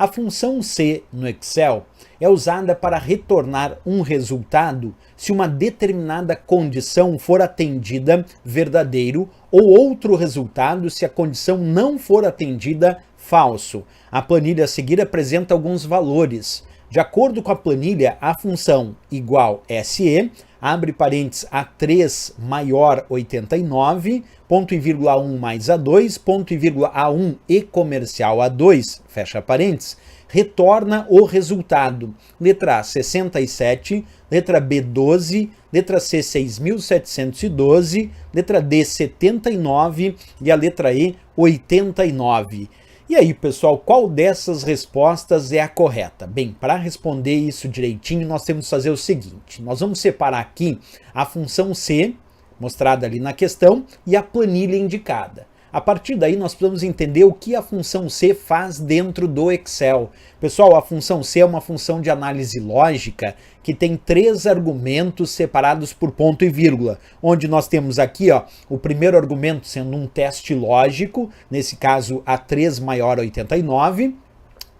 A função C no Excel é usada para retornar um resultado se uma determinada condição for atendida, verdadeiro, ou outro resultado se a condição não for atendida, falso. A planilha a seguir apresenta alguns valores. De acordo com a planilha, a função igual SE, abre parênteses A3 maior 89, ponto e vírgula 1 mais A2, ponto e vírgula A1 e comercial A2, fecha parênteses, retorna o resultado. Letra A, 67, letra B, 12, letra C, 6.712, letra D, 79 e a letra E, 89. E aí, pessoal, qual dessas respostas é a correta? Bem, para responder isso direitinho, nós temos que fazer o seguinte. Nós vamos separar aqui a função C, mostrada ali na questão, e a planilha indicada. A partir daí, nós precisamos entender o que a função C faz dentro do Excel. Pessoal, a função C é uma função de análise lógica que tem 3 argumentos separados por ponto e vírgula, onde nós temos aqui o primeiro argumento sendo um teste lógico, nesse caso A3 maior 89,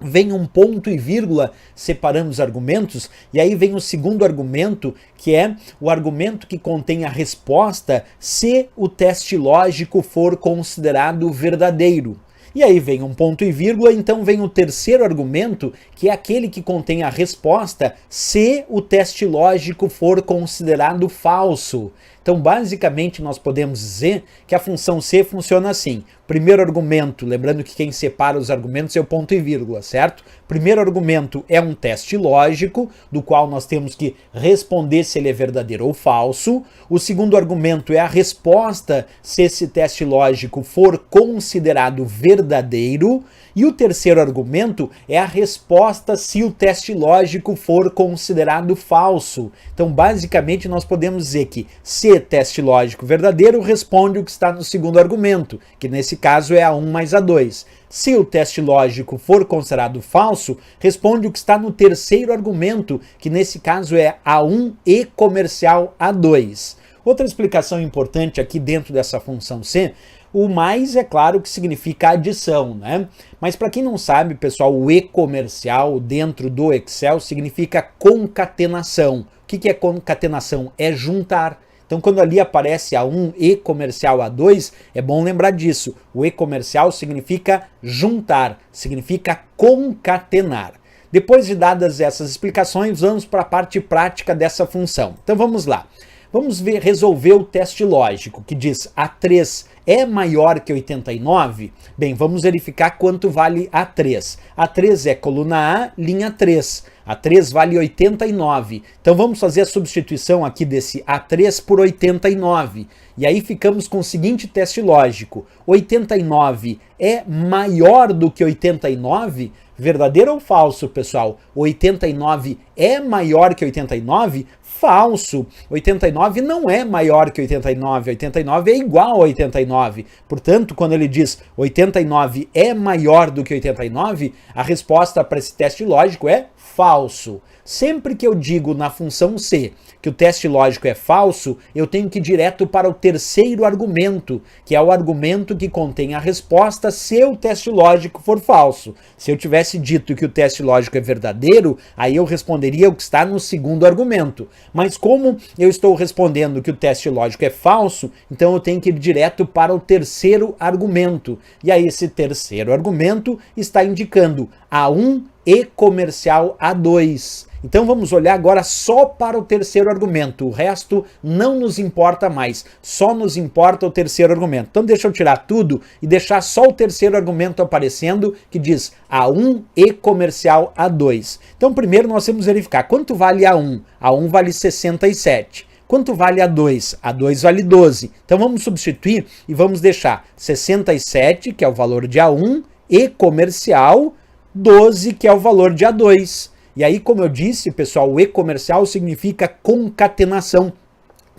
vem um ponto e vírgula separando os argumentos, e aí vem o segundo argumento, que é o argumento que contém a resposta se o teste lógico for considerado verdadeiro. E aí vem um ponto e vírgula, então vem o terceiro argumento, que é aquele que contém a resposta se o teste lógico for considerado falso. Então, basicamente, nós podemos dizer que a função C funciona assim. Primeiro argumento, lembrando que quem separa os argumentos é o ponto e vírgula, certo? Primeiro argumento é um teste lógico, do qual nós temos que responder se ele é verdadeiro ou falso. O segundo argumento é a resposta se esse teste lógico for considerado verdadeiro. E o terceiro argumento é a resposta se o teste lógico for considerado falso. Então, basicamente, nós podemos dizer que se teste lógico verdadeiro responde o que está no segundo argumento, que nesse caso é A1 mais A2. Se o teste lógico for considerado falso, responde o que está no terceiro argumento, que nesse caso é A1 e comercial A2. Outra explicação importante aqui dentro dessa função C, o mais é claro que significa adição, né? Mas para quem não sabe, pessoal, o E comercial dentro do Excel significa concatenação. O que é concatenação? É juntar. Então, quando ali aparece A1 e comercial A2, é bom lembrar disso. O E comercial significa juntar, significa concatenar. Depois de dadas essas explicações, vamos para a parte prática dessa função. Então, vamos lá. Vamos resolver o teste lógico, que diz A3 é maior que 89? Bem, vamos verificar quanto vale A3. A3 é coluna A, linha 3. A3 vale 89. Então vamos fazer a substituição aqui desse A3 por 89. E aí ficamos com o seguinte teste lógico. 89 é maior do que 89? Verdadeiro ou falso, pessoal? 89 é maior que 89? Falso. 89 não é maior que 89. 89 é igual a 89. Portanto, quando ele diz 89 é maior do que 89, a resposta para esse teste lógico é falso. Sempre que eu digo na função C que o teste lógico é falso, eu tenho que ir direto para o terceiro argumento, que é o argumento que contém a resposta se o teste lógico for falso. Se eu tivesse dito que o teste lógico é verdadeiro, aí eu responderia o que está no segundo argumento. Mas como eu estou respondendo que o teste lógico é falso, então eu tenho que ir direto para o terceiro argumento. E aí esse terceiro argumento está indicando A1 e comercial A2. Então vamos olhar agora só para o terceiro argumento, o resto não nos importa mais, só nos importa o terceiro argumento. Então deixa eu tirar tudo e deixar só o terceiro argumento aparecendo, que diz A1 e comercial A2. Então primeiro nós temos que verificar quanto vale A1. A1 vale 67. Quanto vale A2? A2 vale 12. Então vamos substituir e vamos deixar 67, que é o valor de A1, e comercial 12, que é o valor de A2. E aí, como eu disse, pessoal, o E comercial significa concatenação.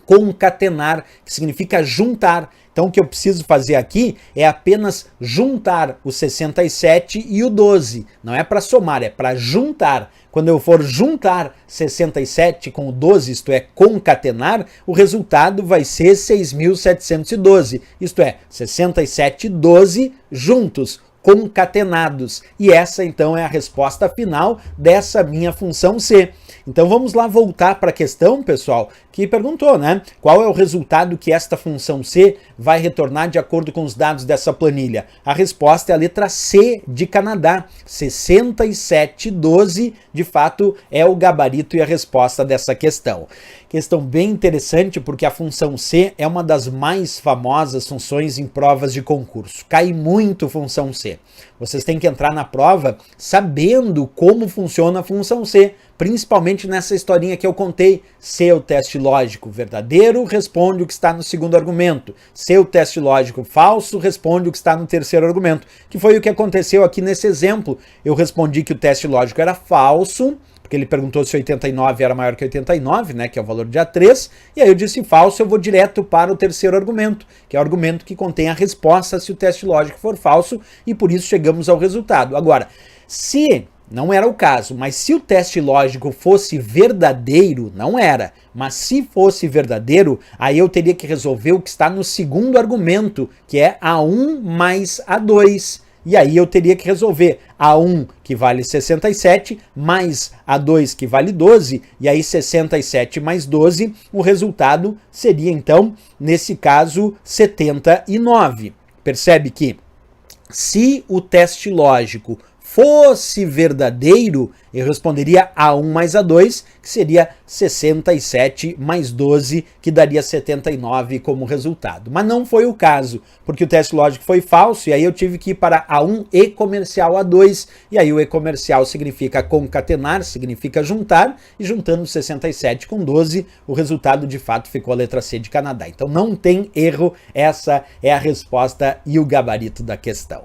Concatenar, que significa juntar. Então, o que eu preciso fazer aqui é apenas juntar o 67 e o 12. Não é para somar, é para juntar. Quando eu for juntar 67 com o 12, isto é, concatenar, o resultado vai ser 6.712. Isto é, 67 e 12 juntos. concatenados. E essa então é a resposta final dessa minha função C. Então vamos lá voltar para a questão, pessoal, que perguntou, né? Qual é o resultado que esta função C vai retornar de acordo com os dados dessa planilha? A resposta é a letra C de Canadá. 6712, de fato, é o gabarito e a resposta dessa questão. Questão bem interessante porque a função C é uma das mais famosas funções em provas de concurso. Cai muito função C. Vocês têm que entrar na prova sabendo como funciona a função C, principalmente nessa historinha que eu contei. Se o teste lógico verdadeiro, responde o que está no segundo argumento. Se o teste lógico falso, responde o que está no terceiro argumento. Que foi o que aconteceu aqui nesse exemplo. Eu respondi que o teste lógico era falso, porque ele perguntou se 89 era maior que 89, né, que é o valor de A3, e aí eu disse falso, eu vou direto para o terceiro argumento, que é o argumento que contém a resposta se o teste lógico for falso, e por isso chegamos ao resultado. Agora, se não era o caso, mas se o teste lógico fosse verdadeiro, não era, mas se fosse verdadeiro, aí eu teria que resolver o que está no segundo argumento, que é A1 mais A2. E aí eu teria que resolver A1 que vale 67 mais A2 que vale 12, e aí 67 mais 12, o resultado seria então, nesse caso, 79. Percebe que se o teste lógico fosse verdadeiro, eu responderia A1 mais A2, que seria 67 mais 12, que daria 79 como resultado. Mas não foi o caso, porque o teste lógico foi falso, e aí eu tive que ir para A1 e comercial A2, e aí o e comercial significa concatenar, significa juntar, e juntando 67 com 12, o resultado de fato ficou a letra C de Canadá. Então não tem erro, essa é a resposta e o gabarito da questão.